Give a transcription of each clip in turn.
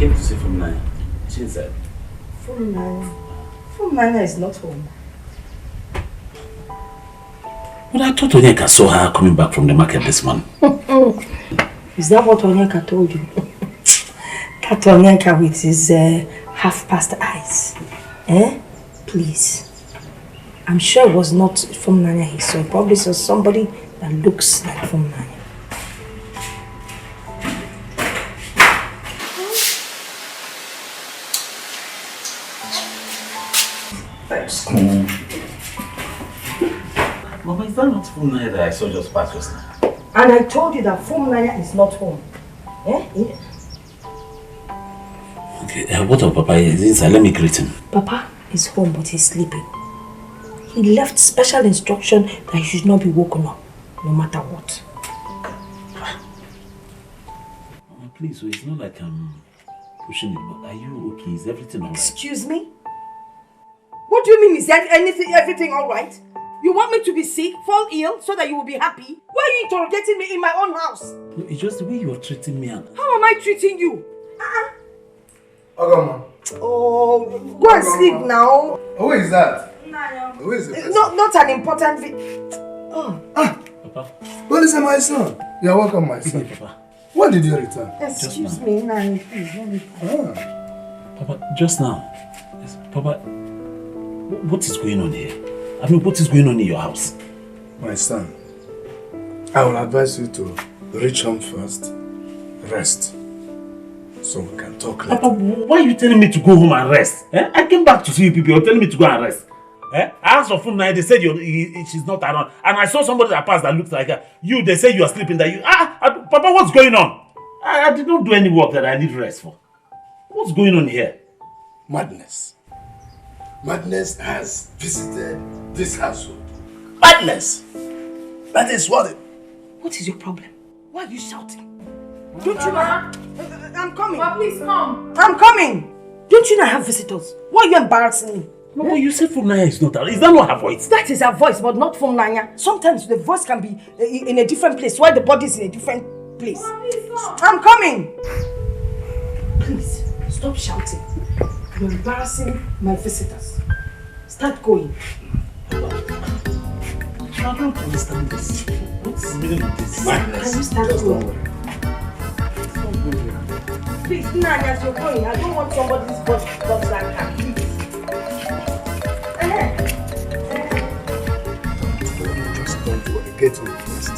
came to see Fumnanya. She said. Fumnanya is not home. But I thought Onyeka saw her coming back from the market this morning. Is that what Onyeka told you? That Onyeka with his half-past eyes. Please. I'm sure it was not Fumnanya he saw. Probably saw somebody that looks like Fumnanya. Mama, is that not Fumnanya that I saw just pass just now? And I told you that Fumnanya is not home. Yeah. Okay, what of Papa is inside? Let me greet him. Papa is home, but he's sleeping. He left special instruction that he should not be woken up, no matter what. Mama, please, so it's not like I'm pushing it, but are you okay? Is everything alright? Excuse me? What do you mean, is everything alright? You want me to be sick, fall ill, so that you will be happy? Why are you interrogating me in my own house? No, it's just the way you're treating me. And... How am I treating you? Okocha. Oh, go and sleep now. Who is that? Who is it? Not an important Papa. Well, listen, my son. You're welcome, my son. Papa. When did you return? Excuse me, Nani, please. Let me... Papa, just now. Yes, Papa, what is going on here? I mean, what is going on in your house? My son, I will advise you to reach home first, rest, so we can talk later. Papa, why are you telling me to go home and rest? I came back to see you people, you're telling me to go and rest. I asked for food now, they said she's not around. And I saw somebody that passed that looks like her. You, they say you are sleeping there. Papa, what's going on? I did not do any work that I need rest for. What's going on here? Madness. Madness has visited this household. Madness! That is what it... What is your problem? Why are you shouting? Don't you know? I'm coming. Mama, please come. I'm coming. Don't you know I have visitors? Why are you embarrassing me? No, but you said Fumnanya is not around. Is that not her voice? That is her voice, but not Fumnanya. Sometimes the voice can be in a different place, while the body is in a different place. Mama, please come. I'm coming. Please, stop shouting. You're embarrassing my visitors. Start going. I don't understand this. What's the meaning of this? Madness. Can you start going? Please, Nanya, as you're going, I don't want somebody's voice to talk like that. Please. Just don't worry. Get on first.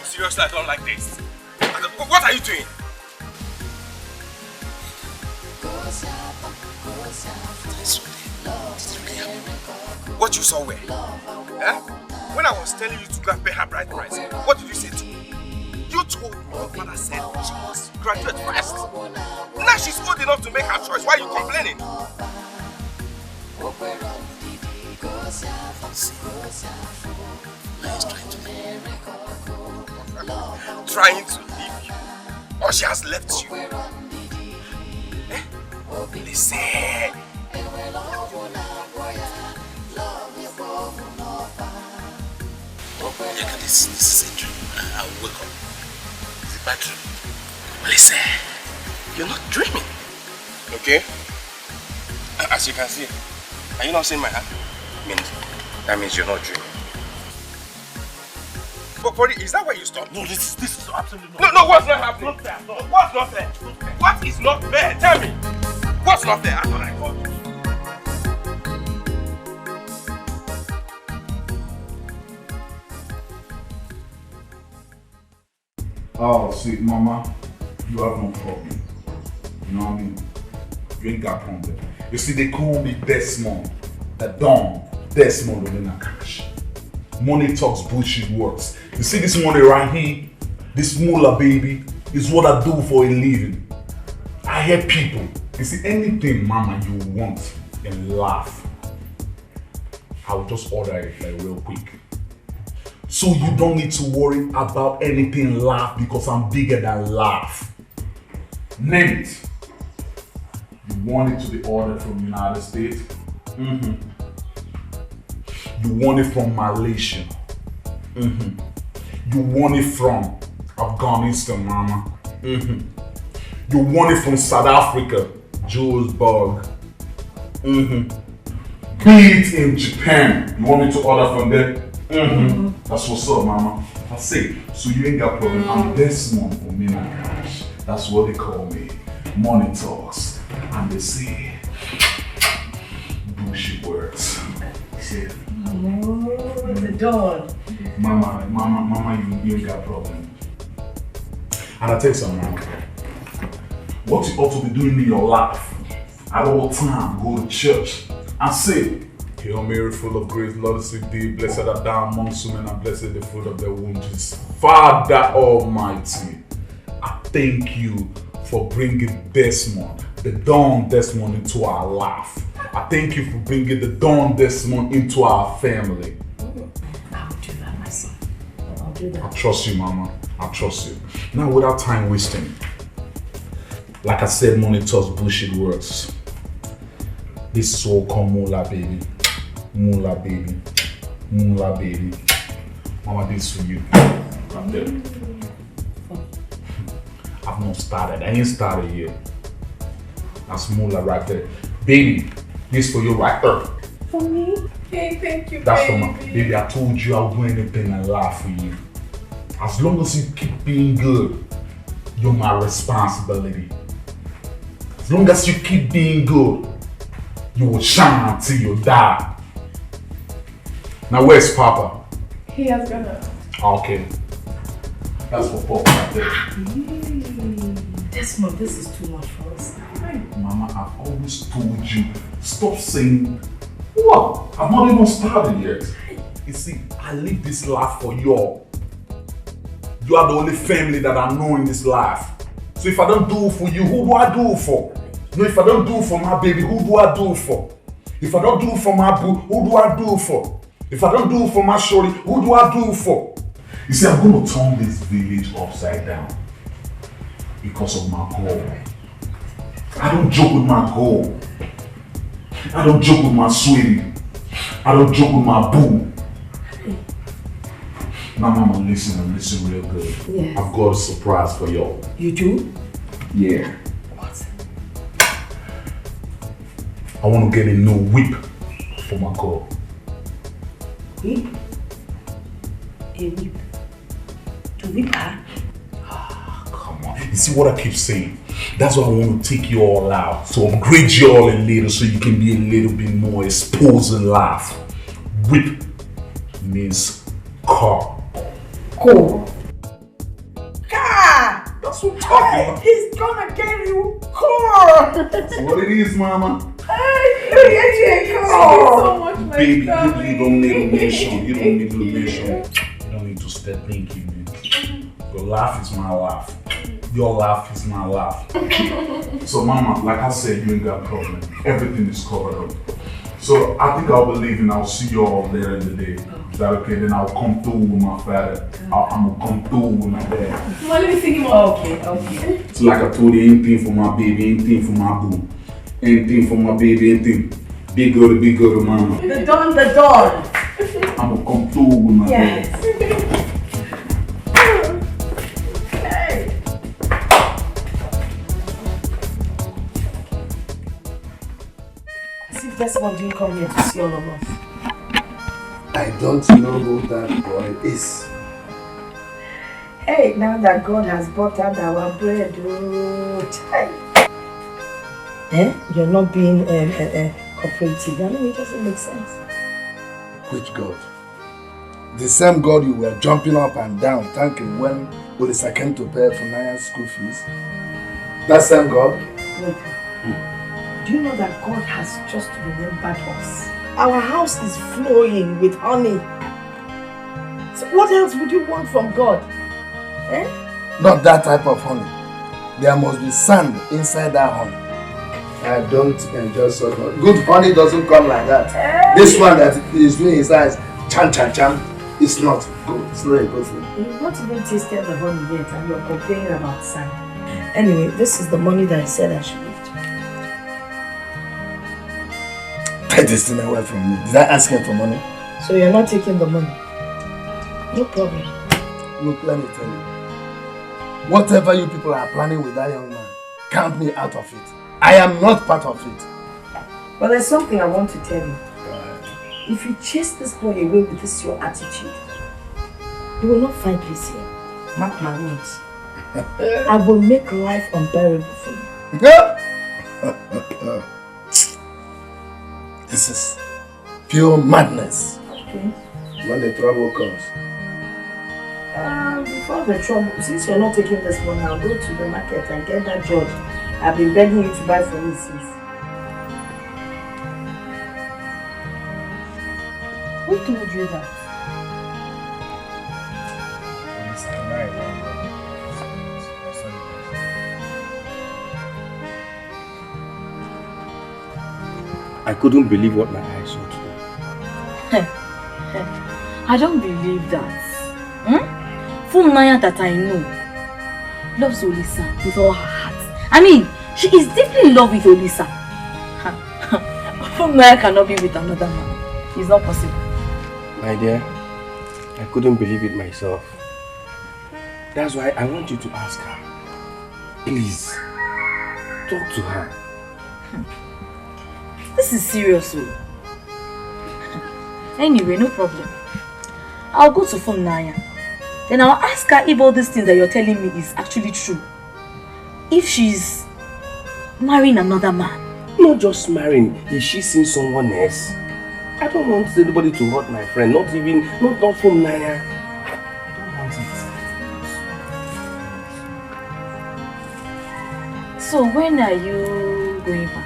Seriously, I don't like this. What are you doing? What you saw where? Eh? When I was telling you to go and pay her bride price, what did you say to me? You told me your father said she must graduate first. Now she's old enough to make her choice. Why are you complaining? See, now he's trying to make trying to leave you, or she has left you. Eh? Listen. Yeah, this is a dream. I'll wake up. It's a bad dream. Listen, you're not dreaming. Okay? As you can see, are you not seeing my hand? That means you're not dreaming. But is that where you stop? No, this is absolutely not. No, what's not happening? Not fair. No. What's not fair? What is not fair? Tell me. What's not fair? I thought I called you. Oh, see, Mama, you have no problem. You know what I mean? You ain't got problem. You see, they call me Desmond. The Don Desmond in a cash. Money talks, bullshit works. You see this money right here? This moolah, baby, is what I do for a living. I help people. You see, anything, Mama, you want in life, I will just order it like real quick. So you don't need to worry about anything life because I'm bigger than life. Name it. You want it to be ordered from United States? You want it from Malaysia? You want it from Afghanistan, Mama? You want it from South Africa, Johannesburg? Be it in Japan, you want me to order from there? That's what's up, Mama. I say, so you ain't got problem. I'm Desmond for me and cash. That's what they call me. Money talks, and they say bullshit words. See? Oh, the dawn. Mama, you ain't got problem. And I tell you something, Mama. What you ought to be doing in your life, at all time, go to church and say, Hail Mary, full of grace, Lord is with thee, blessed art thou amongst women, and blessed the fruit of thy womb, Jesus. Father Almighty, I thank you for bringing Desmond, the Don Desmond, into our life. I thank you for bringing the Don Desmond into our family. I'll do that, my son. I'll do that. I trust you, Mama. I trust you. Now, without time wasting, like I said, money talks, bullshit words. This is all called moolah, baby. Moolah, baby. Moolah, baby. Mama, this is for you. Right there. I've not started. I ain't started yet. That's moolah right there. Baby, this for you right there. For me? Hey, thank you, That's baby. for my baby. I told you I'll do anything in life for you. As long as you keep being good, you're my responsibility. As long as you keep being good, you will shine until you die. Now where's Papa? He has gone out. Okay. That's for Papa right there. Desmond, this is too much for us. Mama, I've always told you, stop saying, what? I've not even started yet. You see, I live this life for you all. You are the only family that I know in this life. So if I don't do it for you, who do I do it for? No, if I don't do it for my baby, who do I do it for? If I don't do it for my boo, who do I do it for? If I don't do it for my shorty, who do I do it for? You see, I'm going to turn this village upside down because of my goal. I don't joke with my goal. I don't joke with my sweetie. I don't joke with my boo. Now, Mama, listen real good. Yes. I've got a surprise for y'all. You do? Yeah. What? I want to get a new whip for my girl. Whip? A whip? To whip her? Come on. You see what I keep saying? That's why I want to take you all out. To upgrade you all a little so you can be a little bit more exposed in life. Whip means car. Cool. Car! That's what I'm talking about. He's gonna get you car! That's what it is, Mama. Thank you so much, my Baby, you darling. don't need a mission. You don't need a mission. You don't need to step thinking, man. Your life is my life. Your life is my life. So, Mama, like I said, you ain't got a problem. Everything is covered up. So I think I'll be leaving. I'll see you all later in the day. Is that okay? Then I'll come through with my father. I'm gonna come through with my dad. Well, let me see him up. Okay. It's like I told you, anything for my baby, anything for my boo. Anything for my baby, anything. Big girl, mama. The dawn. I'm gonna come through with my dad. This one didn't come here to see all of us. I don't know who that boy is. Hey, now that God has buttered our bread, you're not being cooperative. I mean, it doesn't make sense. Which God? The same God you were jumping up and down thanking when Olisa came to pay for Naya's school fees? That same God? Wait. Do you know that God has just remembered us? Our house is flowing with honey. So what else would you want from God? Not that type of honey. There must be sand inside that honey. I don't enjoy so much. Good honey doesn't come like that. This one that is doing his eyes, chan. It's not good. It's not a good thing. You've not even tasted the honey yet and you're complaining about sand. Anyway, this is the money that I said I should give to you. Take this thing away from me. Did I ask him for money? So you're not taking the money? No problem. Look, let me tell you. Whatever you people are planning with that young man, count me out of it. I am not part of it. But there's something I want to tell you. If you chase this boy away with this your attitude, you will not find peace here. Mark my words. I will make life unbearable for you. This is pure madness. Okay. When the trouble comes. Before the trouble, since you're not taking this money, I'll go to the market and get that judge I've been begging you to buy for me since. Who told you that? I couldn't believe what my eyes saw today. I don't believe that. From Naya that I know loves Olisa with all her heart. I mean, she is deeply in love with Olisa. From Naya cannot be with another man. It's not possible. My dear, I couldn't believe it myself. That's why I want you to ask her. Please, talk to her. This is serious. Anyway, no problem. I'll go to phone Naya. Then I'll ask her if all these things that you're telling me is actually true. If she's marrying another man. Not just marrying, is she seeing someone else? I don't want anybody to hurt my friend, not from Naya. I don't want it. So when are you going back?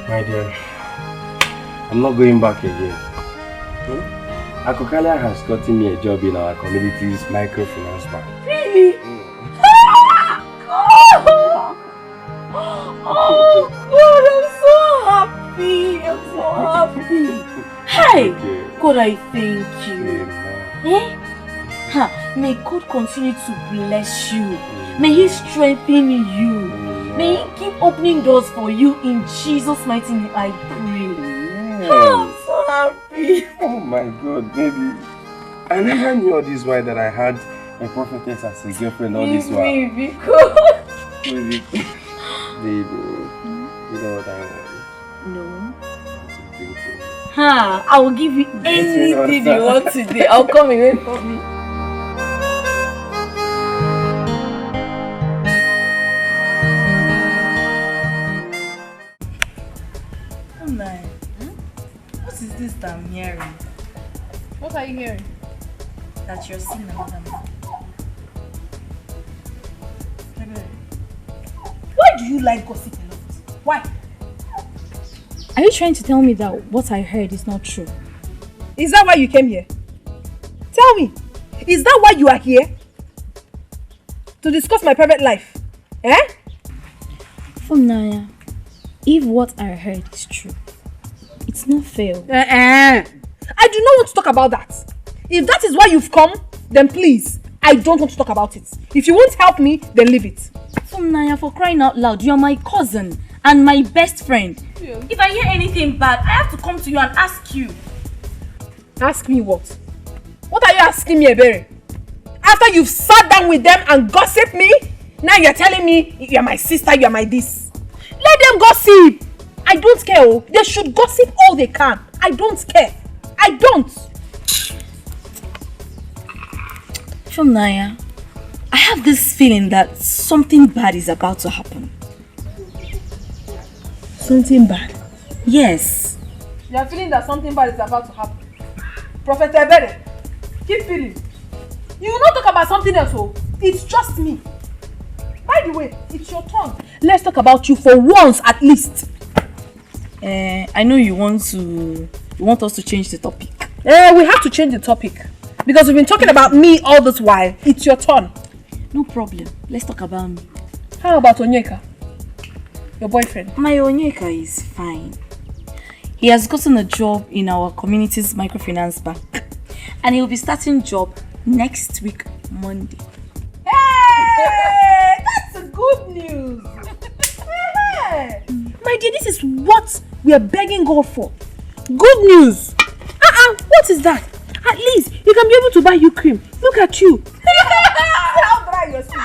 My dear, I'm not going back again. Okocha has gotten me a job in our community's microfinance bank. Really? Oh God, I'm so happy. I'm so happy. Hey, okay. God, I thank you. May God continue to bless you. May He strengthen you. May He keep opening doors for you in Jesus' mighty name. I pray. I'm so happy. Oh my God, baby. I never knew all this while that I had a prophetess as a girlfriend all this while. Baby, God. Baby. You know what I want? No. To drink for me. I will give you anything you want today. I'll come away from me. What is this that I'm hearing? What are you hearing? That you're seeing another man. Why do you like gossip a lot? Why? Are you trying to tell me that what I heard is not true? Is that why you came here? Tell me, is that why you are here? To discuss my private life? Naya, if what I heard is true, It's not fair. I do not want to talk about that. If that is why you've come, then please, I don't want to talk about it. If you won't help me, then leave it. Funaya, for crying out loud, you are my cousin and my best friend. Yeah. If I hear anything bad, I have to come to you and ask you. Ask me what? What are you asking me, Ebere? After you've sat down with them and gossiped me, now you're telling me you're my sister, you're my this. Let them gossip. I don't care. Oh. They should gossip all they can. I don't care. I don't. Funaya, I have this feeling that something bad is about to happen. Something bad? Yes. You're feeling that something bad is about to happen. Prophet Ebere, keep feeling. You will not talk about something else, oh. It's just me. By the way, it's your turn. Let's talk about you for once at least. I know you want us to change the topic. We have to change the topic. Because we've been talking about me all this while. It's your turn. No problem. Let's talk about me. How about Onyeka? Your boyfriend? My Onyeka is fine. He has gotten a job in our community's microfinance bank. And he will be starting job next week, Monday. Hey! That's good news! My dear, this is what we are begging God for. Good news! What is that? At least you can be able to buy you cream. Look at you. How dry your skin.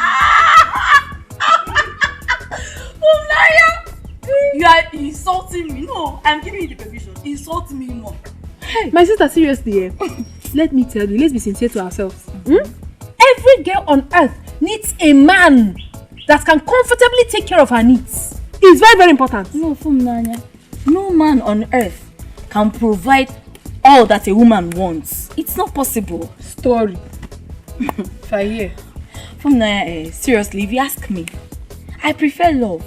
You are insulting me. No, I'm giving you the permission. Insult me more. Hey, my sister, seriously, let me tell you, let's be sincere to ourselves. Every girl on earth needs a man that can comfortably take care of her needs. It's very, very important. No, Funaya. No man on earth can provide all that a woman wants. It's not possible. Story. If I hear. Funaya, seriously, if you ask me, I prefer love.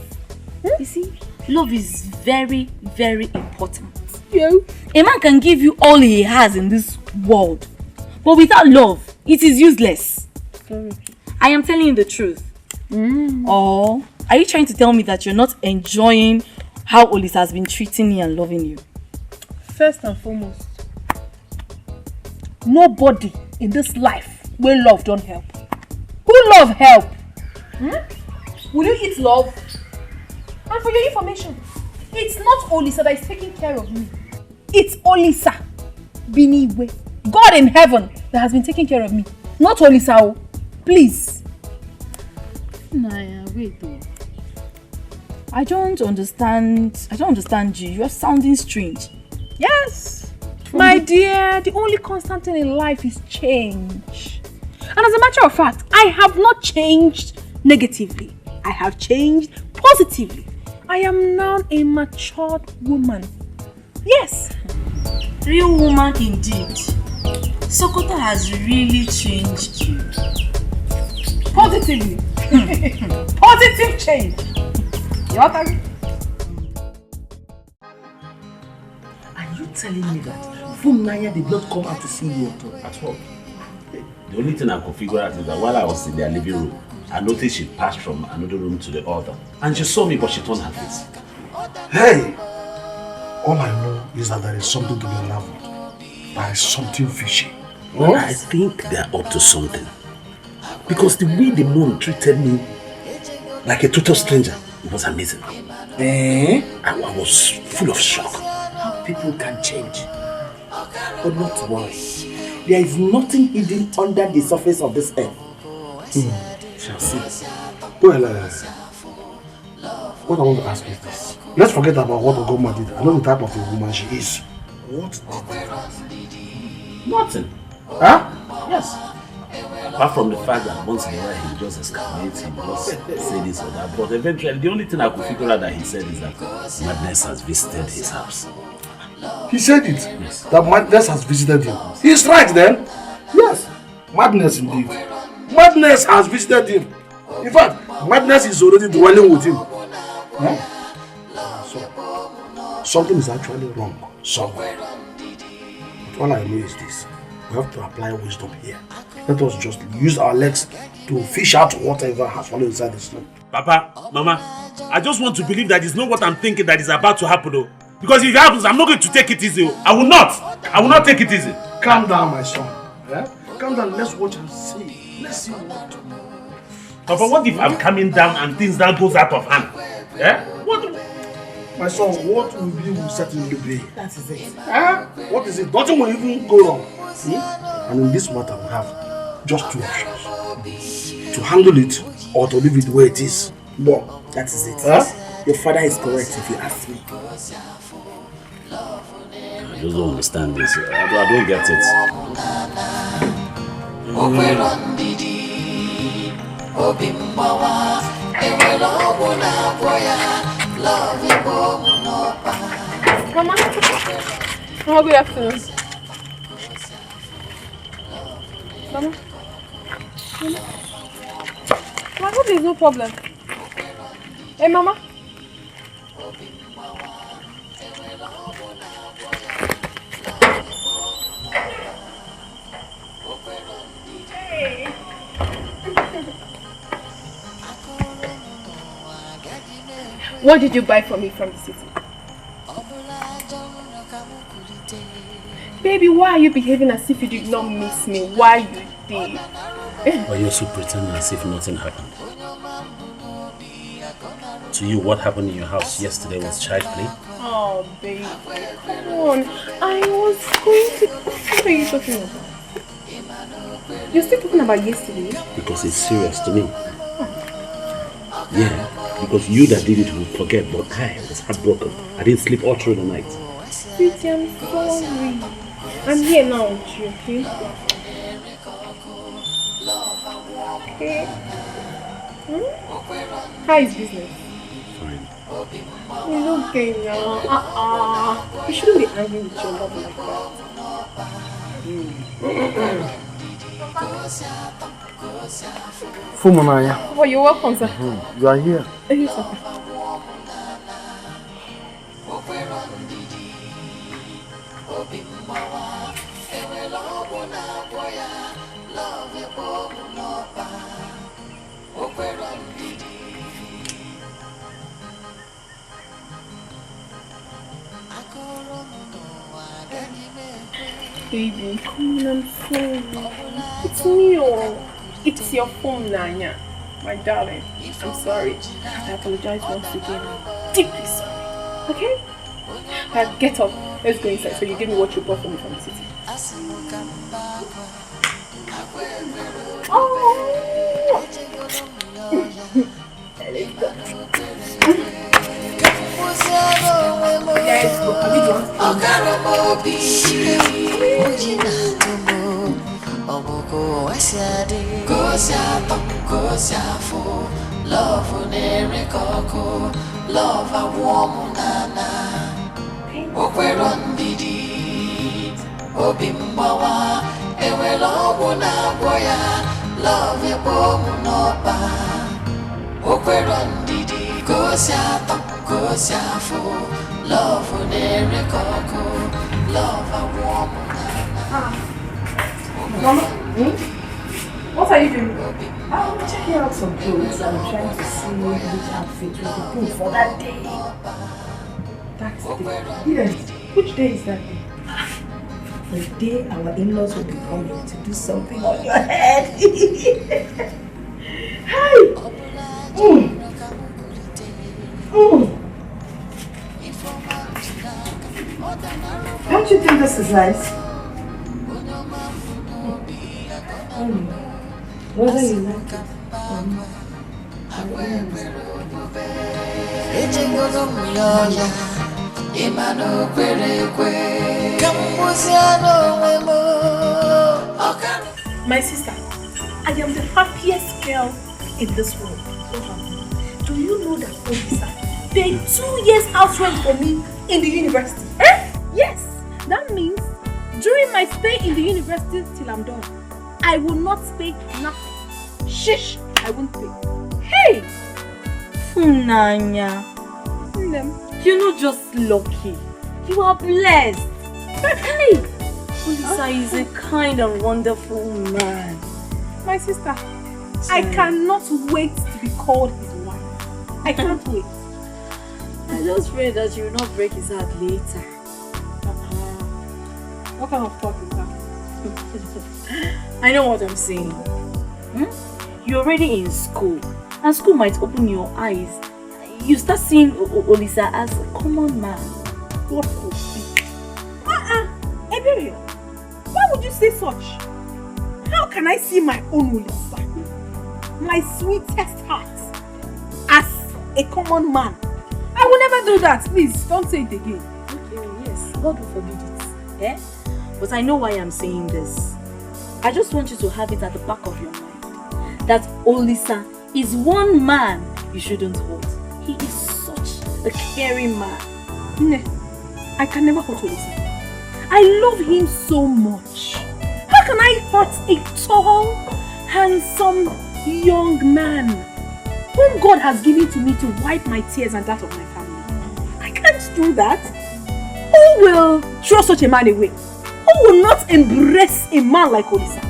You see, love is very, very important. Yeah. A man can give you all he has in this world, but without love, it is useless. Sorry. I am telling you the truth. Or are you trying to tell me that you're not enjoying how Olis has been treating you and loving you? First and foremost, nobody in this life will love don't help. Who love help? Will you eat love? And for your information, it's not Olisa that is taking care of me. It's Olisa Biniwe, God in heaven, that has been taking care of me. Not Olisa. Please. Naya, wait though. I don't understand you. You're sounding strange. Yes. My dear, the only constant thing in life is change. And as a matter of fact, I have not changed negatively. I have changed positively. I am now a matured woman. Yes. Real woman indeed. Sokoto has really changed you. Positively. Positive change. Your turn. Are you telling me that Funaya did not come out to see you at all? The only thing I could figure out is that while I was in their living room, I noticed she passed from another room to the other. And she saw me, but she turned her face. Hey! All I know is that there is something to be unraveled. There is something fishy. Well, I think they are up to something. Because the way the mom treated me like a total stranger, it was amazing. I was full of shock. How people can change. But not to worry. There is nothing hidden under the surface of this earth. Shall see. Well, what I want to ask is this. Let's forget about what Ogoma did. I know the type of a woman she is. What did they do? Nothing. Huh? Yes. Apart from the fact that once in a while he just exclamates, he just say this or that. But eventually, the only thing I could figure out that he said is that madness has visited his house. He said it? Yes. That madness has visited him. He's right then. Yes. Madness indeed. Madness has visited him. In fact, madness is already dwelling with him. Huh? So, something is actually wrong somewhere. But all I know is this. We have to apply wisdom here. Let us just use our legs to fish out whatever has fallen inside the snow. Papa, Mama, I just want to believe that it's not what I'm thinking that is about to happen though. Because if it happens, I'm not going to take it easy. I will not. I will not take it easy. Calm down, my son. Yeah? Calm down. Let's watch and see. Let's see what to do. Papa, what if I'm coming down and things that goes out of hand? Yeah? What? My son, what will be will certainly be. That is it. What is it? Nothing will even go wrong. And in this matter, we have just two options. To handle it or to leave it where it is. But that is it. Your father is correct if you ask me. I just don't understand this. I don't get it. Mama, oh, good afternoon. Mama, I hope there's no problem. Hey, Mama. What did you buy for me from the city? Baby, why are you behaving as if you did not miss me? Why you did? But you're also pretending as if nothing happened. To you, what happened in your house yesterday was child play? Oh, baby, come on. I was going to... What are you talking about? You're still talking about yesterday? Because it's serious to me. Yeah, because you that did it will forget, but I was heartbroken. I didn't sleep all through the night. Sweetie, I'm sorry. I'm here now with you, okay? Okay. How is business? Fine. It's okay now. You shouldn't be angry with your love like that. Fumunaya. Oh, you're welcome, sir. You are here. Yes, sir. Baby, come on, I'm sorry. It's me. It's your phone, Nanya. My darling, I'm sorry. I apologize once again. I'm deeply sorry. Okay? Get up. Let's go inside so you give me what you brought for me from the city. Oh! Yes, love a warm nana. Okweron didi, obimbawa, ewe lobo na boya, love ye bomu noba. Okweron didi, go siafo, love nere koko, love a warm nana. Mama, what are you doing? I'm checking out some clothes and I'm trying to see which outfit will be good for that day. That's the day. Yes. Which day is that day? The day our in-laws will be coming to do something on your head. Hi! Don't you think this is nice? Whether you like it or not, my sister, I am the happiest girl in this world. Do you know that Obisa paid 2 years house rent for me in the university? Yes, that means during my stay in the university till I'm done, I will not pay nothing. Shish, I won't pay. Hey! Nanya, you're not just lucky. You are blessed. Hey! Olisa is a kind and wonderful man. My sister, I cannot wait to be called his wife. I can't wait. I just pray that you will not break his heart later. What kind of talk is that? I know what I'm saying. You're already in school, and school might open your eyes. You start seeing Olisa as a common man. What could be? Ebere, why would you say such? How can I see my own Olisa, my sweetest heart, as a common man? I will never do that. Please, don't say it again. Okay, yes, God will forbid it. Eh? But I know why I'm saying this. I just want you to have it at the back of your mind that Olisa is one man you shouldn't hurt. He is such a caring man. No, I can never hurt Olisa. I love him so much. How can I hurt a tall, handsome, young man whom God has given to me to wipe my tears and that of my family? I can't do that. Who will throw such a man away? Who will not embrace a man like Olisa?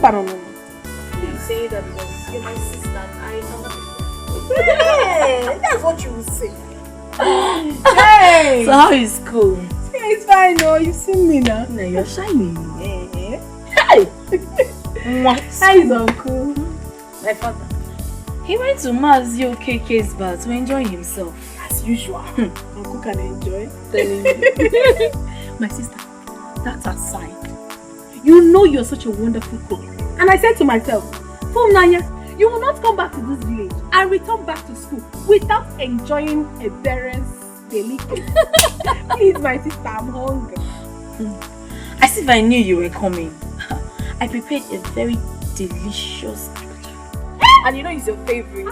But no. You say that because you're my sister and I am not. Hey, that's what you will say. Hey! So how is school? Yeah, it's fine, no. You see me now. No, you're shiny. Hey! What? How is uncle? My father. He went to Mazio KK's bar to enjoy himself. As usual. Uncle can enjoy. My sister, that's a sign. You know you're such a wonderful cook. And I said to myself, Nanya, you will not come back to this village and return back to school without enjoying a Ebere's delicacy. Please, my sister, I'm hungry. As if I knew you were coming. I prepared a very delicious Okocha. And you know it's your favorite.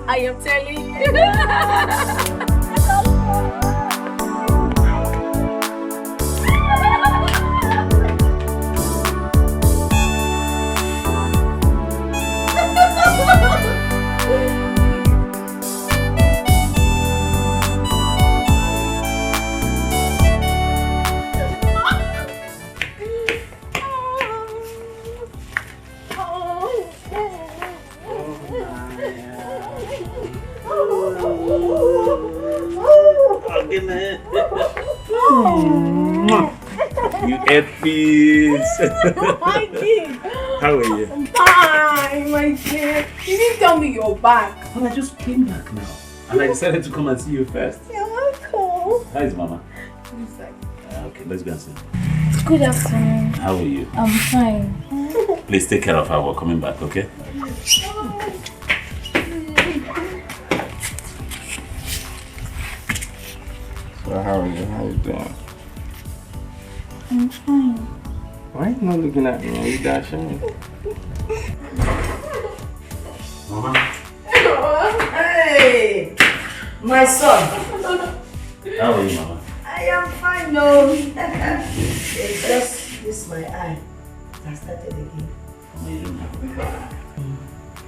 I am telling you. You ate peace. I did. How are you? I'm fine, my dear. You didn't tell me you're back. Well, I just came back now. And I decided to come and see you first. You're welcome. How is Mama? Okay, let's go and see. Good afternoon. How are you? I'm fine. Please take care of her. We're coming back, okay? So how are you? How you doing? I'm fine. Why are you not looking at me? Are you dashing? Mama? Hey! My son. How are you, Mama? I am fine, no. It's just this my eye. I started again. Mama, you don't have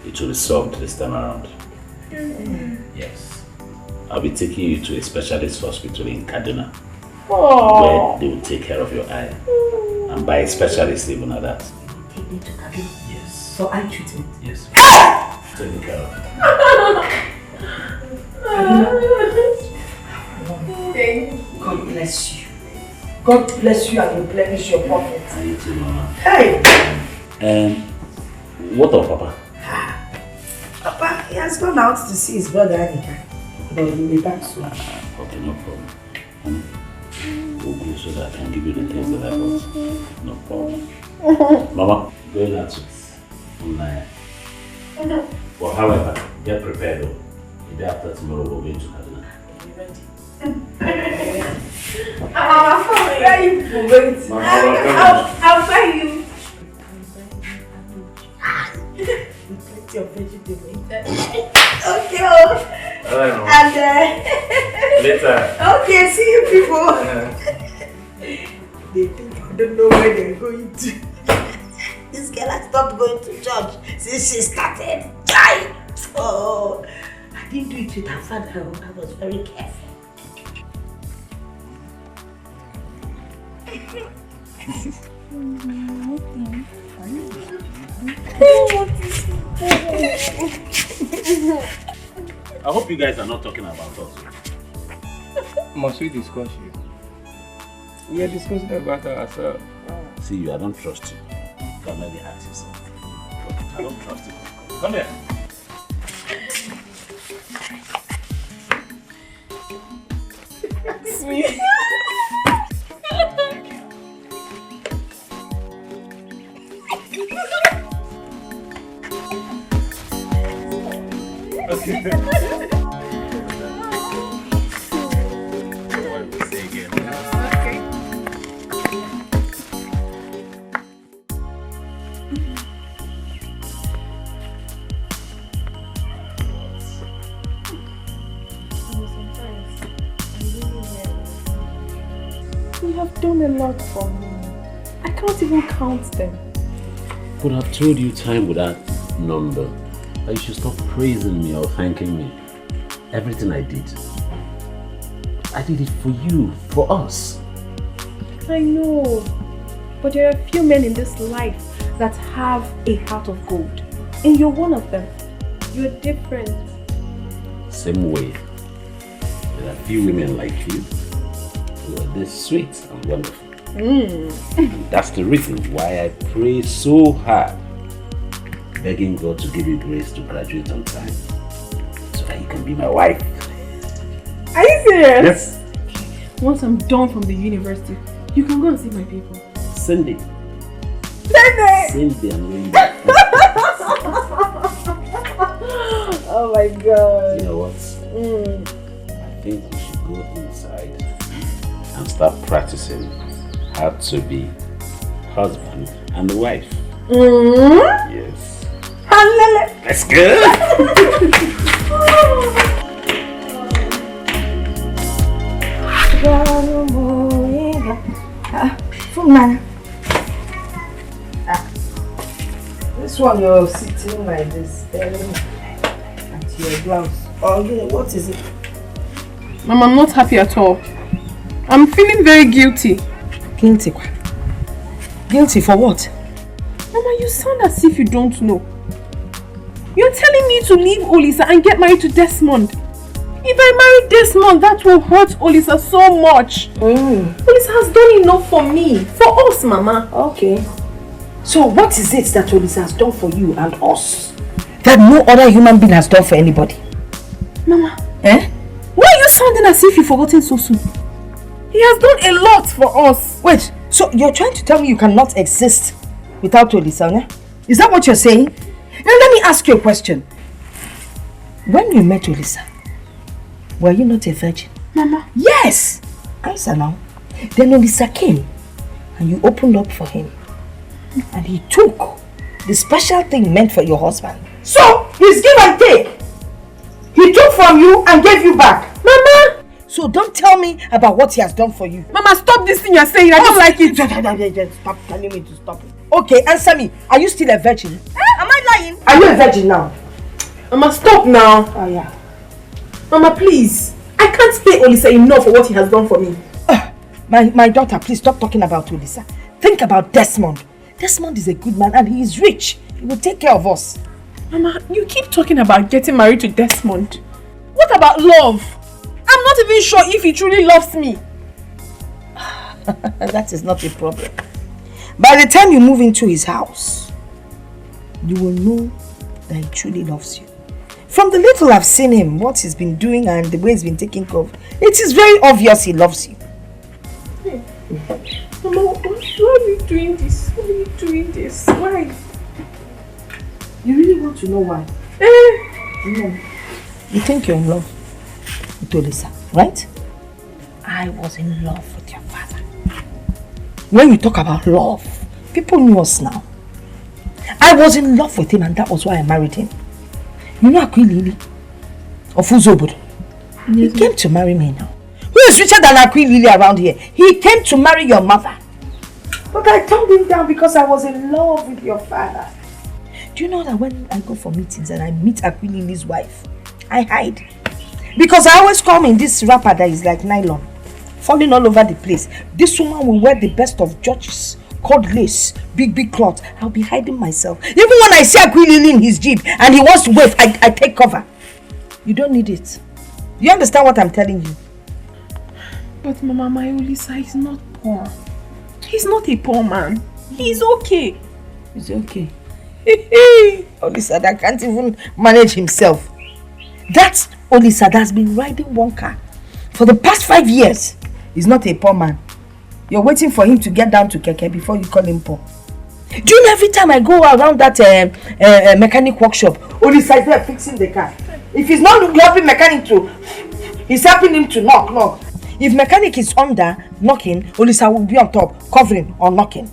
it will be solved this time around. Yes. I'll be taking you to a specialist hospital in Kaduna. Where they will take care of your eye. And by a specialist even at that. Take me to Kaduna? Yes. For eye treatment? Yes. Take care of God bless you. God bless you and replenish your pocket. you too, Mama. Hey! What of Papa? Papa, he has gone out to see his brother Anika. But he'll be back soon. Okay, no problem. We'll go so that I can give you the things that I want. No problem. Mama, going out with Unaya. Well, however, get prepared though. The day after tomorrow, we're going to Kaduna. Be ready. I'll buy you. With plenty of vegetables. Okay. And later. Okay, see you people. They think I don't know where they're going to. This girl has stopped going to church since she started. Oh, I didn't do it with her father. I was very careful. I hope you guys are not talking about us. Must we discuss you? We are discussing about ourselves. See you, I don't trust you. You can maybe ask yourself. I don't trust you. Come here. Sweet. You have done a lot for me. I can't even count them. Could have told you time without number that you should stop praising me or thanking me. Everything I did it for you, for us. I know, but there are a few men in this life that have a heart of gold, and you're one of them. You're different. Same way, there are few women like you who are this sweet and wonderful. And that's the reason why I pray so hard, begging God to give you grace to graduate on time, so that you can be my wife. Are you serious? Yes. Once I'm done from the university, you can go and see my people. Cindy. Cindy! Cindy and Wendy. Oh my God. You know what? I think we should go inside and start practicing how to be husband and wife. Yes. Let's go. This one you're sitting like this, staring at your blouse. Oh, yeah, what is it? Mom, I'm not happy at all. I'm feeling very guilty. Guilty? Guilty for what? Mama, you sound as if you don't know. You're telling me to leave Olisa and get married to Desmond. If I marry Desmond, that will hurt Olisa so much. Olisa has done enough for me, for us, Mama. Okay. So what is it that Olisa has done for you and us that no other human being has done for anybody? Mama. Eh? Why are you sounding as if you've forgotten so soon? He has done a lot for us. Wait, so you're trying to tell me you cannot exist without Olisa, eh? Is that what you're saying? Now let me ask you a question. When you met Olisa, were you not a virgin? Mama. Yes! Answer now. Then Olisa came and you opened up for him. And he took the special thing meant for your husband. So, it's give and take. He took from you and gave you back. Mama! So don't tell me about what he has done for you. Mama, stop this thing you're saying. I don't like it. Stop telling me to stop it. Okay, answer me. Are you still a virgin? Am I lying? Are you a virgin now? Mama, stop now. Oh, yeah. Mama, please. I can't pay Olisa enough for what he has done for me. My daughter, please stop talking about Olisa. Think about Desmond. Desmond is a good man and he is rich. He will take care of us. Mama, you keep talking about getting married to Desmond. What about love? I'm not even sure if he truly loves me. That is not a problem. By the time you move into his house, you will know that he truly loves you. From the little I've seen him, what he's been doing and the way he's been taking care of, it is very obvious he loves you. Mama, why are you doing this? Why are you doing this? Why? You really want to know why? No. You think you're in love with Olisa, right? I was in love with your father. When you talk about love, people knew us now. I was in love with him and that was why I married him. You know Akwilili of Uzobodo? He came to marry me now. Who is richer than Akwilili around here? He came to marry your mother. But I turned him down because I was in love with your father. Do you know that when I go for meetings and I meet Akwilili's wife, I hide? Because I always come in this wrapper that is like nylon, falling all over the place. This woman will wear the best of Georges, cord lace, big cloth. I'll be hiding myself. Even when I see Akwilili in his jeep and he wants to wave, I take cover. You don't need it. Do you understand what I'm telling you? But Mama, my Olisa is not poor. He's not a poor man. He's okay. He's okay. Olisa that can't even manage himself. That's Olisa that's been riding one car for the past 5 years. He's not a poor man. You're waiting for him to get down to Keke before you call him poor. Do you know every time I go around that mechanic workshop, Olisa is there fixing the car. If he's not helping mechanic to, he's helping him to knock. If mechanic is under knocking, Olisa will be on top covering or knocking.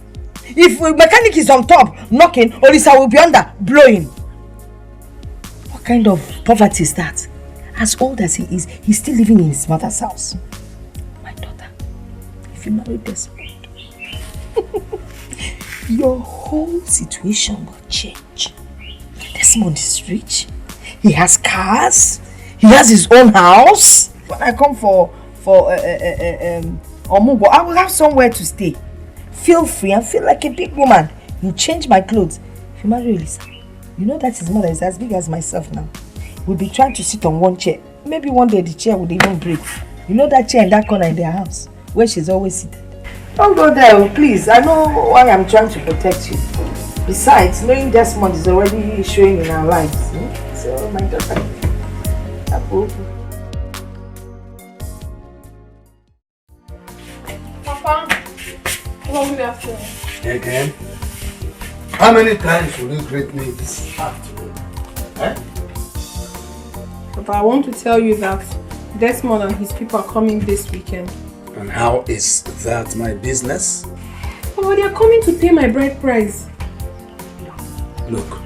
If mechanic is on top knocking, Olisa will be under blowing. What kind of poverty is that? As old as he is, he's still living in his mother's house. My daughter, if you marry Desmond, your whole situation will change. Desmond is rich. He has cars. He has his own house. When I come for Omugo, I will have somewhere to stay. Feel free and feel like a big woman. You change my clothes. If you marry Olisa, you know that his mother is as big as myself now. We'll be trying to sit on one chair. Maybe one day the chair would even break. You know that chair in that corner in their house where she's always seated. Don't go there, please. I know why I'm trying to protect you. Besides, knowing Desmond is already showing in our lives. So, my daughter, Papa, good afternoon. Again? How many times will you greet me this afternoon? Eh? Papa, I want to tell you that Desmond and his people are coming this weekend. And how is that my business? Papa, they are coming to pay my bride price. Look,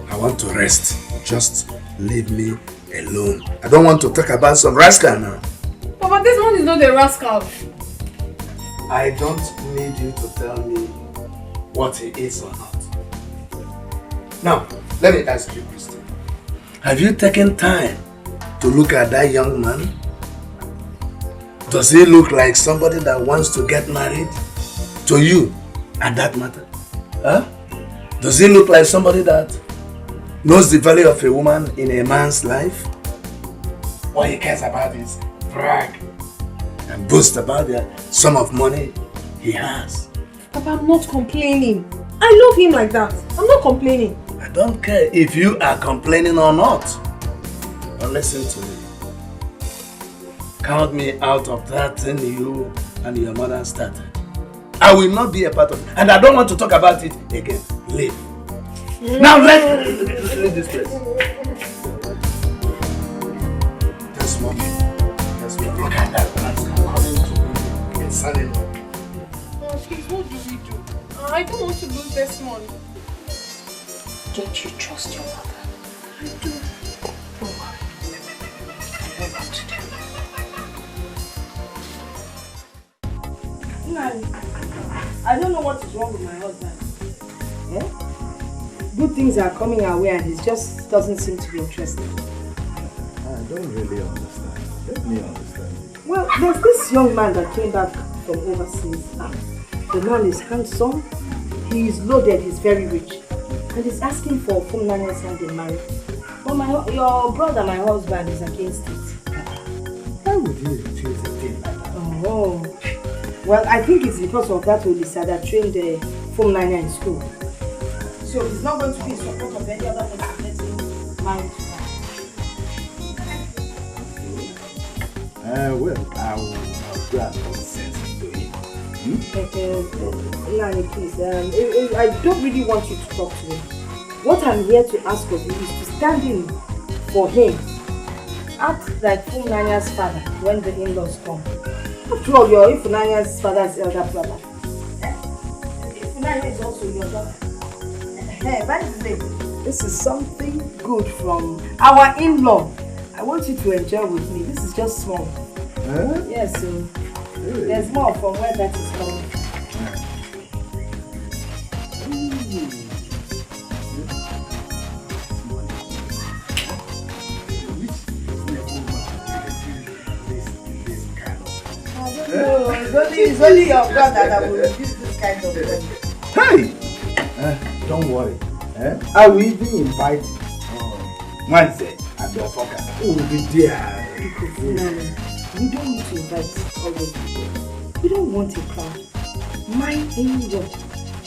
I want to rest. Just leave me alone. I don't want to talk about some rascal now. Papa, Desmond is not a rascal. I don't need you to tell me what he is or not. Now, let me ask you a question. Have you taken time to look at that young man? Does he look like somebody that wants to get married to you at that matter? Huh? Does he look like somebody that knows the value of a woman in a man's life? What he cares about is brag and boast about the sum of money he has. Papa, I'm not complaining. I love him like that. I'm not complaining. I don't care if you are complaining or not. But listen to me. Count me out of that thing you and your mother started. I will not be a part of it. And I don't want to talk about it again. Leave. Now let's leave this place. Just one. Look at that man coming to me in son-in-law. Oh, please, what do we do? I don't want to lose Desmond. Don't you trust your mother? I do. Don't worry. I know what to do. I don't know what is wrong with my husband. Yeah? Good things are coming our way and he just doesn't seem to be interested. I don't really understand. Let me understand. Well, there's this young man that came back from overseas. The man is handsome, he's loaded, he's very rich. And he's asking for Funania's hand in marriage. But your brother, my husband, is against it. Why would you refuse a thing like that? Oh. Well, I think it's because of that Olisa that trained Funania in school. So he's not going to be in support of any other person getting married to her. Well, I'll go and consent to him. Nani, please, I don't really want you to talk to him. What I'm here to ask of you is to stand in for him. Act like Funania's father when the in-laws come. After all, you're Funania's father's elder brother. Funania is also your daughter. By the way, this is something good from our in-law. I want you to enjoy with me. This is just small. Huh? Yes, so really? There's more from where that is coming. It's only your brother that will use this kind of thing. Hey! Don't worry. I will even invite Wednesday and the Okocha. Who will be there. We don't need to invite all those people. We don't want a crowd. My angel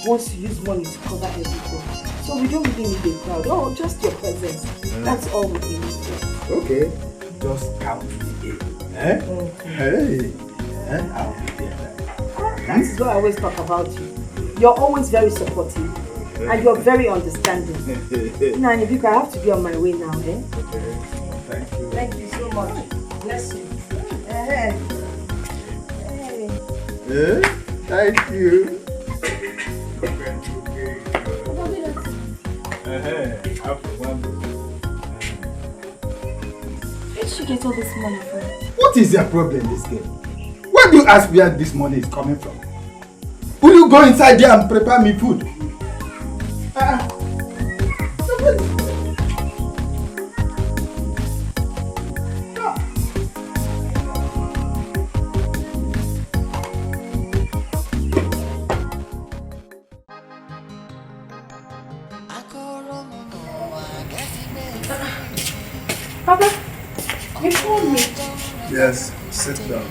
wants to use money to cover everything. So we don't really need a crowd. Oh, just your presence. That's all we need. Okay. Just count me in. Eh? Hey. I'll be there. That is what I always talk about you. You're always very supportive. And you're very understanding. Nani, because I have to be on my way now, eh? Thank you. Thank you so much. Bless you. Hey. Thank you. Where did you get all this money from? What is your problem, this girl? Why do you ask where this money is coming from? Will you go inside there and prepare me food? Papa, you called me. Yes, sit down.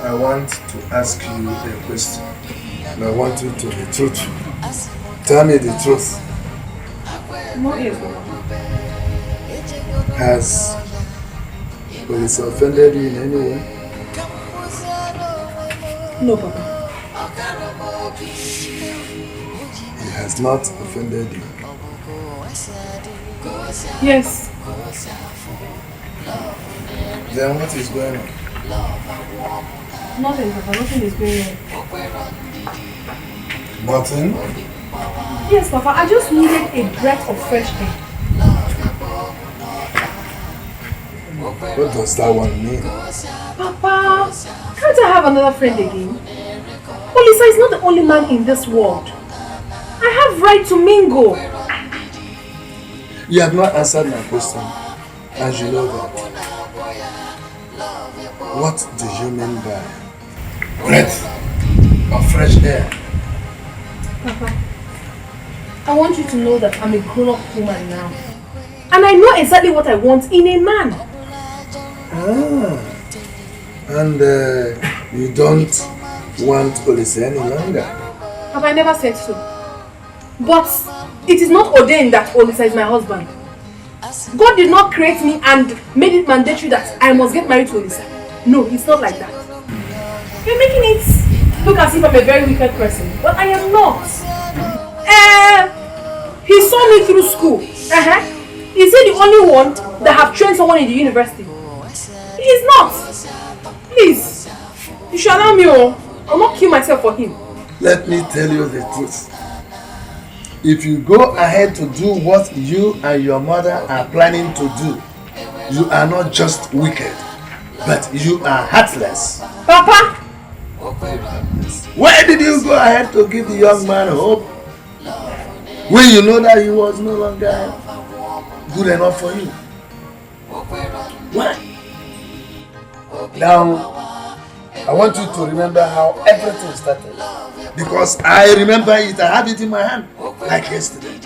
I want to ask you a question. And I want you to be truthful. Tell me the truth. Not yet, Papa. Has police offended you in any way? No, Papa. He has not offended you. Yes. Then what is going on? Nothing, Papa. Nothing is going on. Nothing? Yes, Papa. I just needed a breath of fresh air. What does that one mean? Papa, can't I have another friend again? Olisa is not the only man in this world. I have right to mingle. You have not answered my question, and you know that. What do you mean by breath of fresh air? Papa, I want you to know that I'm a grown-up woman now. And I know exactly what I want in a man. And you don't want Olise any longer? Papa, I never said so. But it is not ordained that Olisa is my husband. God did not create me and made it mandatory that I must get married to Olisa. No, it's not like that. You're making it look as if I'm a very wicked person, but I am not. He saw me through school. Is he the only one that have trained someone in the university? He is not. Please, you should allow me. I'll not kill myself for him. Let me tell you the truth. If you go ahead to do what you and your mother are planning to do, you are not just wicked, but you are heartless. Papa! Why did you go ahead to give the young man hope when you know that he was no longer good enough for you? Why? Now, I want you to remember how everything started. Because I remember it, I had it in my hand, like yesterday.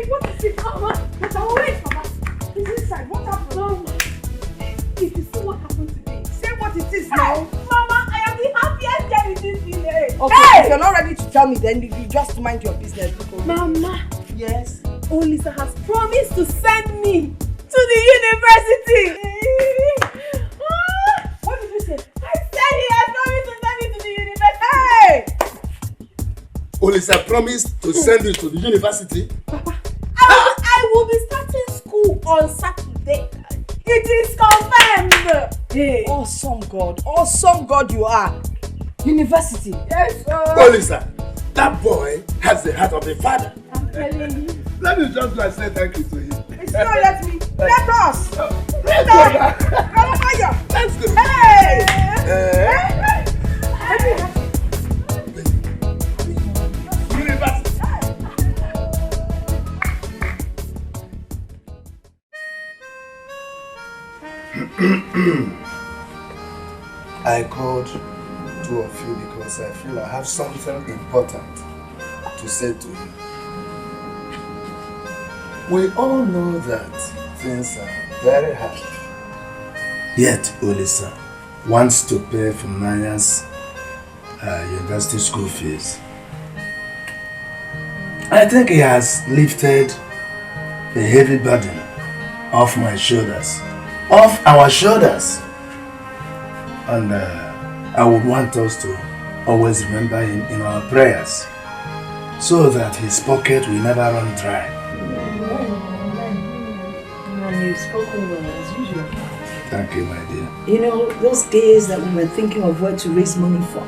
What is it, Mama? Wait, Mama. He's inside. What happened? Mama. If you see what happened today, say what it is now. Mama, I am the happiest girl in this village. Okay, hey! If you're not ready to tell me, then you just mind your business. Mama. Yes? Olisa has promised to send me to the university. What did you say? I said he has promised to send me to the university. Hey! Olisa promised to send you to the university? Papa, I will be starting school on Saturday. It is confirmed. Hey. Awesome God you are. University. Yes, sir. Olisa, that boy has the heart of a father. I'm telling you. Let me just say thank you to him. It's not let me. Let us. Let's go. Let's go. Hey! I called two of you because I feel I have something important to say to you. We all know that things are very hard. Yet Olisa wants to pay for Nanya's university school fees. I think he has lifted the heavy burden off my shoulders, off our shoulders. And I would want us to always remember him in our prayers so that his pocket will never run dry. You've spoken well as usual. Thank you, my dear. You know, those days that we were thinking of where to raise money for,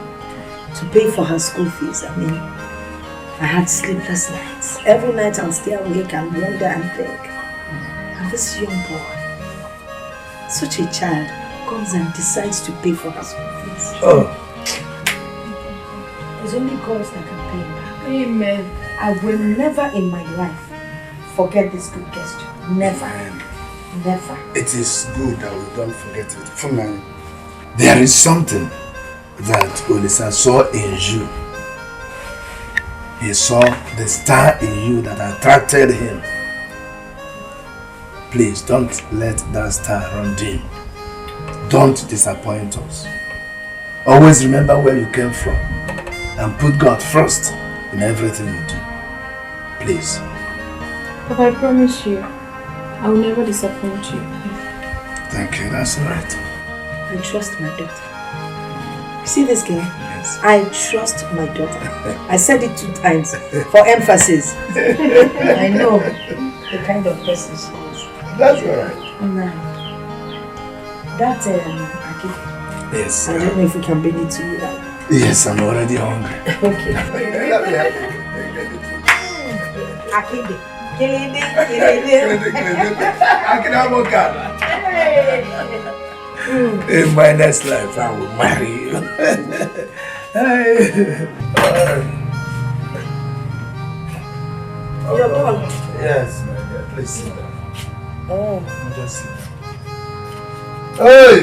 to pay for her school fees, I mean, I had sleepless nights. Every night I'll stay awake and wonder and think. And this young boy, such a child, comes and decides to pay for her school fees. Oh. It's only God that can pay him back. Amen. I will never in my life forget this good gesture. Never. Never. It is good that we don't forget it. Funai, there is something that Olisa saw in you. He saw the star in you that attracted him. Please don't let that star run dim. Don't disappoint us. Always remember where you came from and put God first in everything you do. Please. But I promise you, I will never disappoint you. Thank you, that's right. I trust my daughter. You see this girl? Yes. I trust my daughter. I said it 2 times for emphasis. I know the kind of person she is. That's alright. Now, that Aki. Yes. I don't know if we can bring it to you now. Yes, I'm already hungry. Okay. Akide. Kilidi. In my next life, I will marry you. You're gone. Yes, my dear. Please sit down. Oh. Just sit down. Hey!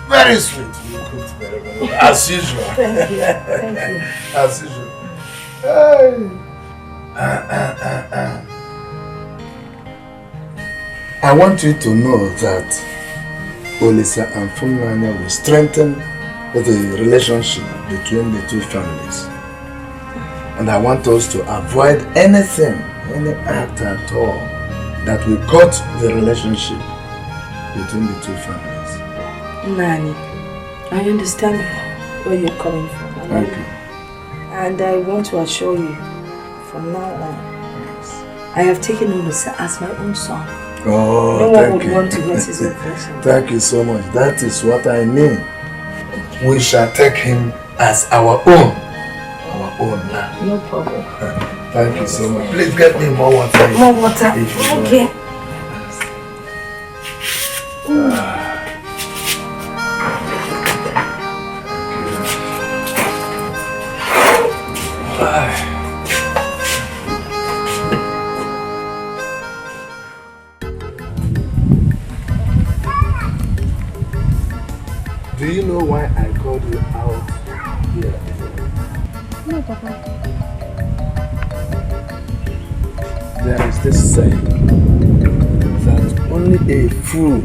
Very sweet. You cooked very well. As usual. Thank you. Thank you. As usual. Hey! I want you to know that Olisa and Funanya will strengthen the relationship between the two families. And I want us to avoid anything, any act at all that will cut the relationship between the two families. Nani, I understand where you're coming from. Thank you. And I want to assure you, from now on, I have taken Olisa as my own son. Oh, no one would you. want to hurt his own person. Thank you so much. That is what I mean. We shall take him as our own. Our own now. No problem. Thank you so much. Please get me more water. More water. Okay. Do you know why I called you out here? No, Papa. There is this saying that only a fool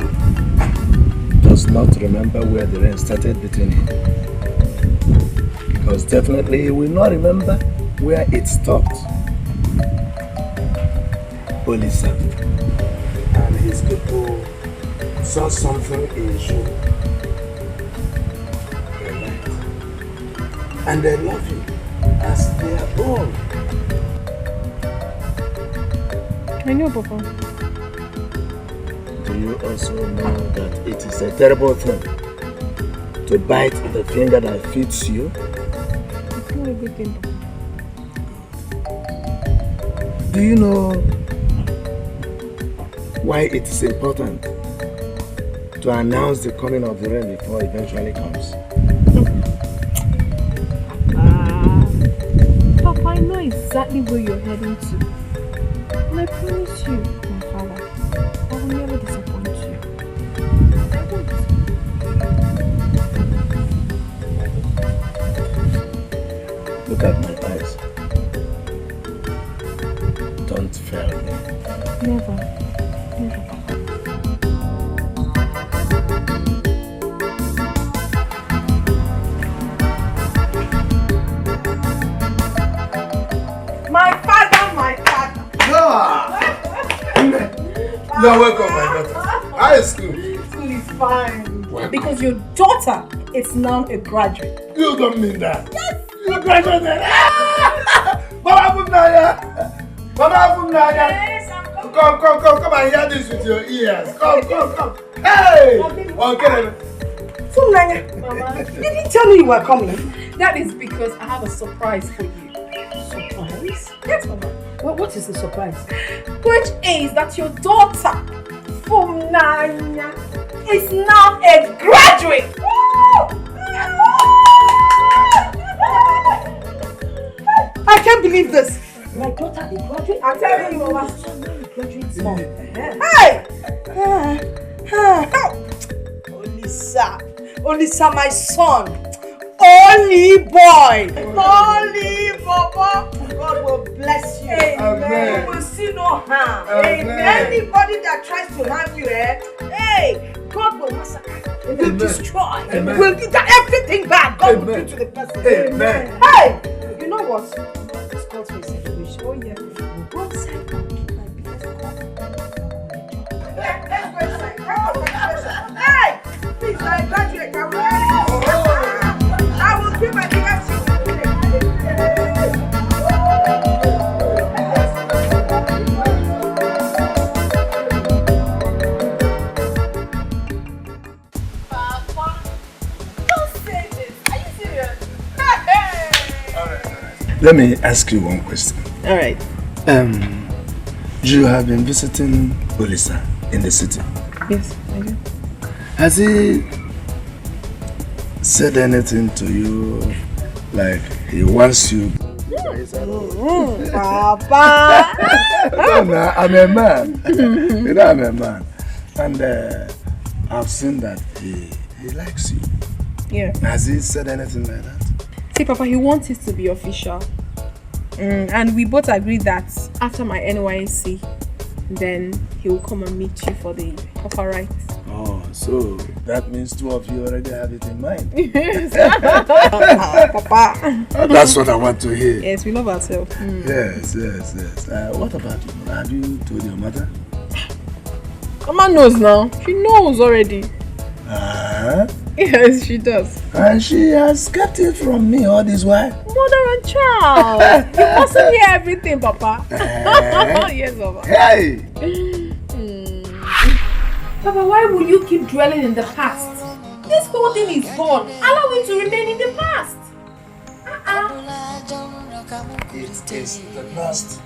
does not remember where the rain started beating him. Because definitely he will not remember where it stopped. Olisa and his people saw something in you. And they love you as their own. I know, Papa. Do you also know that it is a terrible thing to bite the finger that feeds you? It's not a good thing, Papa. Do you know why it is important to announce the coming of the rain before it eventually comes? Papa, I know exactly where you're heading to. And I promise you, my father, I will never disappoint you. I won't. look at my eyes. Don't fail me. Never. Never, Papa. My father, my father. You're welcome, my daughter. How is school? School is fine. Welcome. Because your daughter is now a graduate. You don't mean that. Yes. You graduated. Mama Funaya. Mama Funaya. Yes, I'm coming. Come and hear this with your ears. Come. Hey! Okay. Funaya, did you tell me you were coming? That is because I have a surprise for you. Surprise? Yes, Mama. What is the surprise? Which is that your daughter, Funaya, is now a graduate. I can't believe this. My daughter, a graduate? I'm telling you, Mama. Graduate's mom. Hey! Olisa, my son. Only boy. Only Papa. God will bless you. Amen. You will see no harm. Amen. Anybody that tries to harm you, hey, God will massacre. Will destroy. Amen. Will get everything back. God will do to the person. Amen. Hey! You know what? This calls for a celebration. Oh, yeah. We'll go outside and keep my biggest call. Let's go inside. Come on, celebration. Hey! Please, I graduate. I will keep my biggest Papa, don't say this. Are you serious? Let me ask you one question. All right. You have been visiting Olisa in the city. Yes, I do. Has he said anything to you like he wants you? Papa! No, I'm a man. You know, I'm a man. And I've seen that he likes you. Yeah. Has he said anything like that? See, Papa, he wants it to be official. And we both agreed that after my NYC, then he will come and meet you for the offer rights. Oh, so that means two of you already have it in mind. Yes. Papa. That's what I want to hear. Yes, we love ourselves. Yes. What about you? Have you told your mother? Mama knows now. She knows already. Uh-huh. Yes, she does. And she has kept it from me all this while. Mother and child. You mustn't hear everything, Papa. Yes, Papa. Hey! Papa, why will you keep dwelling in the past? This whole thing is gone. Allow it to remain in the past. It is the past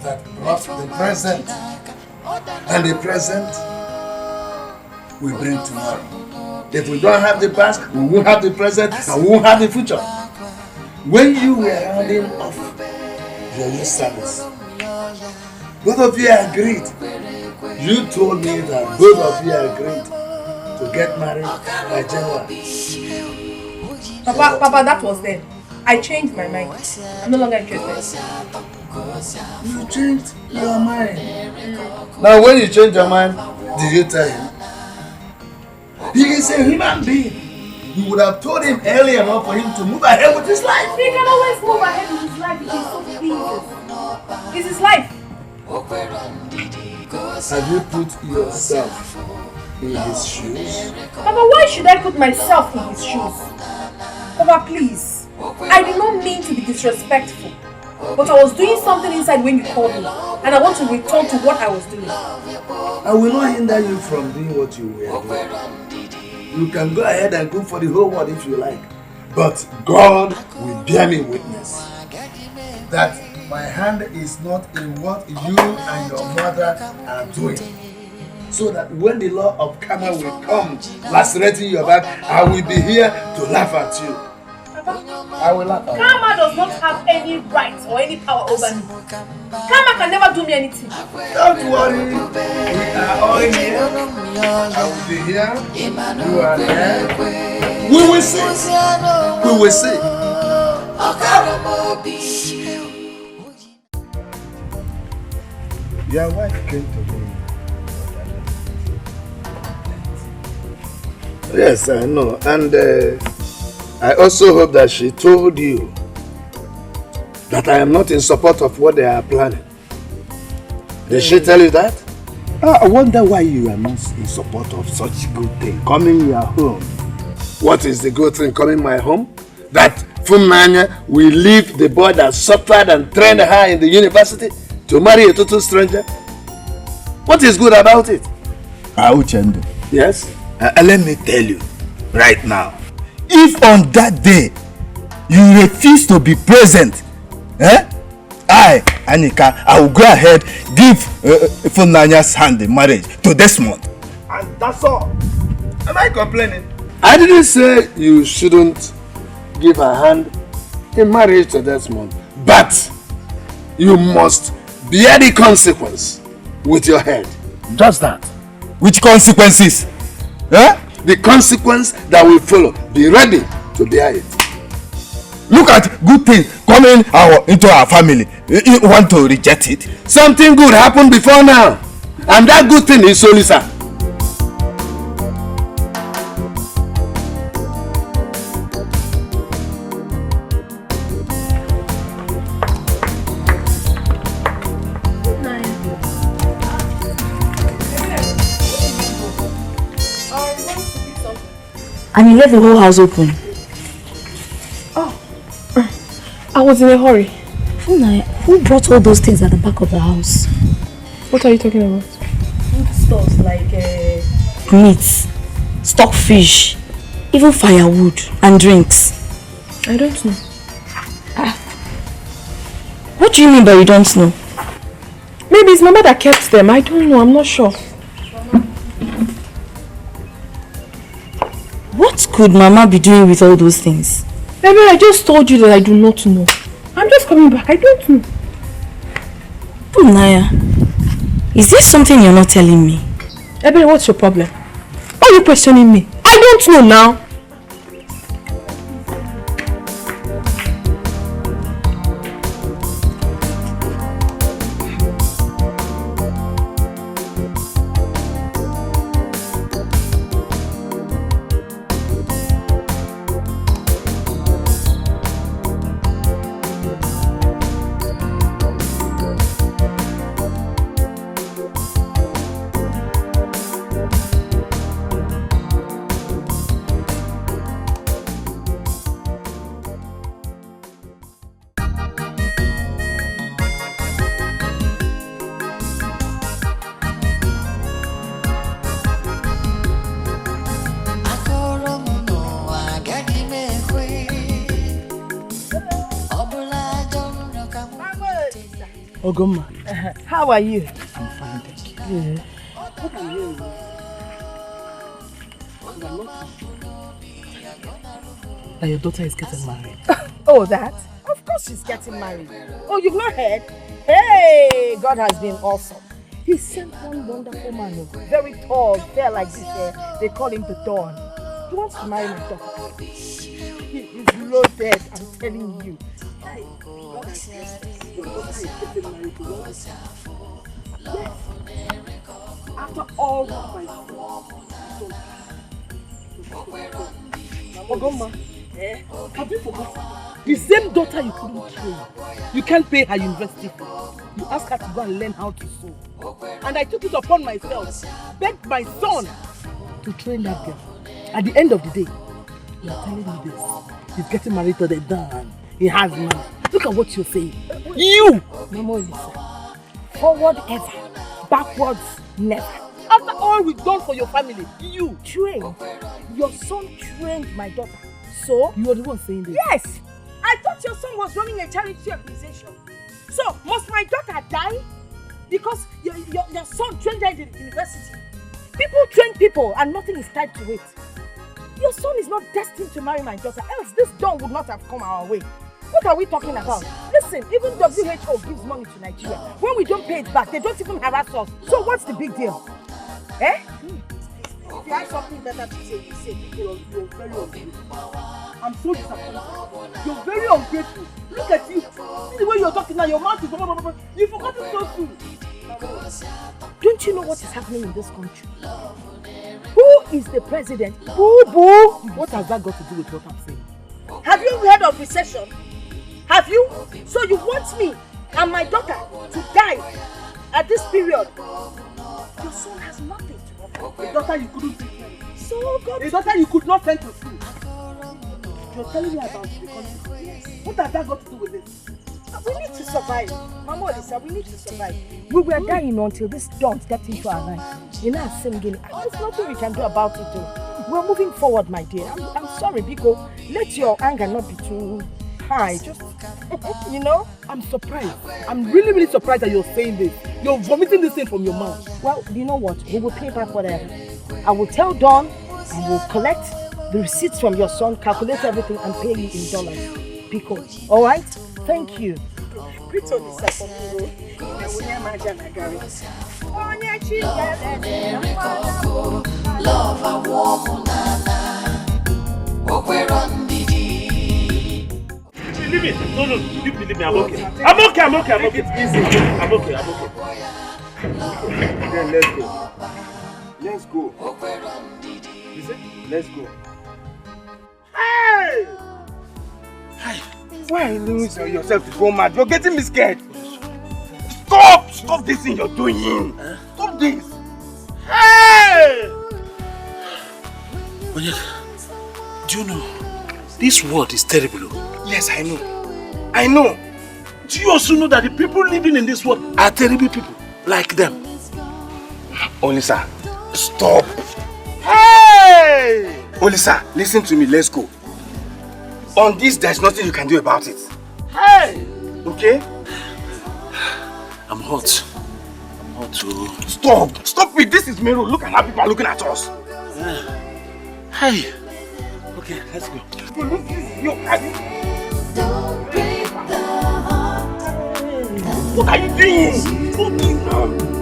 that brought the present. And the present we bring tomorrow. If we don't have the past, we won't have the present and we won't have the future. When you were rounding off your youth service, both of you agreed. You told me that both of you agreed to get married by January. Papa, that was then. I changed my mind. I'm no longer interested. You changed your mind. Now when you changed your mind, did you tell him? He is a human being. You would have told him early enough for him to move ahead with his life. He can always move ahead with his life if he's so pleased. It's his life. Have you put yourself in his shoes? Papa, why should I put myself in his shoes? Papa, please. I did not mean to be disrespectful. But I was doing something inside when you called me. And I want to return to what I was doing. I will not hinder you from doing what you were doing. You can go ahead and go for the whole world if you like. But God will bear me witness that my hand is not in what you and your mother are doing. So that when the law of karma will come lacerating your back, I will be here to laugh at you. I will laugh at you. Karma does not have any right or any power over me. Karma can never do me anything. Don't worry. We are all here. I will be here. You are there. We will see. We will see. Your wife came to me. Yes, I know. And I also hope that she told you that I am not in support of what they are planning. Did she tell you that? I wonder why you are not in support of such good thing coming your home. What is the good thing coming my home? That Funanya will leave the boy that suffered and trained her in the university to marry a total stranger? What is good about it? Auchendo. Yes? Let me tell you right now. If on that day you refuse to be present, I, Anika, I will go ahead give Funanya's hand in marriage to Desmond. And that's all. Am I complaining? I didn't say you shouldn't give her hand in marriage to Desmond, but you must bear the consequence with your head. Just that. Which consequences? The consequence that will follow. Be ready to bear it. Look at good things coming into our family. You want to reject it? Something good happened before now. And that good thing is Solisa. And you left the whole house open. I was in a hurry. Who brought all those things at the back of the house? What are you talking about? Food stuff like meat, stockfish, even firewood and drinks. I don't know. What do you mean by you don't know? Maybe it's Mama that kept them. I don't know. I'm not sure. What could Mama be doing with all those things? Baby, I just told you that I do not know. I'm just coming back. I don't know. Naya, is there something you're not telling me? Ebere, what's your problem? Why are you questioning me? I don't know now. Ogoma, how are you? I'm fine, thank you. What are you? That your daughter is getting married. Oh, that? Of course she's getting married. Oh, you've not heard? Hey, God has been awesome. He sent one wonderful man, very tall, fair like this. They call him the Dawn. He wants to marry my daughter. He is loaded, I'm telling you. Yes. After all my Ogoma, have you forgotten? The same daughter you couldn't train. You can't pay her university fee. You asked her to go and learn how to sew. And I took it upon myself, begged my son to train that girl. At the end of the day, you are telling me this. He's getting married to the Don. He has money. Look at what you're saying. You! Mama Lisa. Forward ever. Backwards never. After all we've done for your family, you trained. Your son trained my daughter. So? You are the one saying this? Yes! I thought your son was running a charity organization. So, must my daughter die? Because your son trained her in the university. People train people and nothing is tied to it. Your son is not destined to marry my daughter, else this dawn would not have come our way. What are we talking about? Listen, even WHO gives money to Nigeria. When we don't pay it back, they don't even harass us. So what's the big deal? Eh? you have something better to say, you say. You're very ungrateful. I'm so disappointed. You're very ungrateful. Look at you. See the way you're talking now, your mouth is... You forgot it so soon. Don't you know what is happening in this country? Who is the president? Boo! What has that got to do with what I'm saying? Have you heard of recession? Have you? So you want me and my daughter to die at this period? Your son has nothing to offer. A daughter you couldn't take care of. So God. A daughter you could not send to school. You're telling me about the country. Yes. What has that got to do with it? We need to survive. Mama Olisa, we need to survive. We were dying until this don't get into our life. You know, singing. There's nothing we can do about it though. We're moving forward, my dear. I'm sorry, Biko. Let your anger not be too high. Just, you know? I'm surprised. I'm really, really surprised that you're saying this. You're vomiting this thing from your mouth. Well, you know what? We will pay back whatever. I will tell Dawn and we'll collect the receipts from your son, calculate everything and pay you in dollars. Biko. Alright? Thank you. Pretty Olisa for me, love a woman, Leave me. No. Leave me. I'm okay. I'm okay. Easy. I'm okay. Then let's go. Is it? Let's go. Hey! Why are you doing yourself to go mad? You're getting me scared. Stop this thing you're doing. Stop this. Hey! Do you know this world is terrible? Yes, I know. Do you also know that the people living in this world are terrible people like them? Olisa, stop. Hey! Olisa, listen to me. Let's go. On this, there's nothing you can do about it. Hey! Okay? I'm hot too. Stop it. This is Meru. Look at how people are looking at us. Hey! Okay, let's go. What are you doing?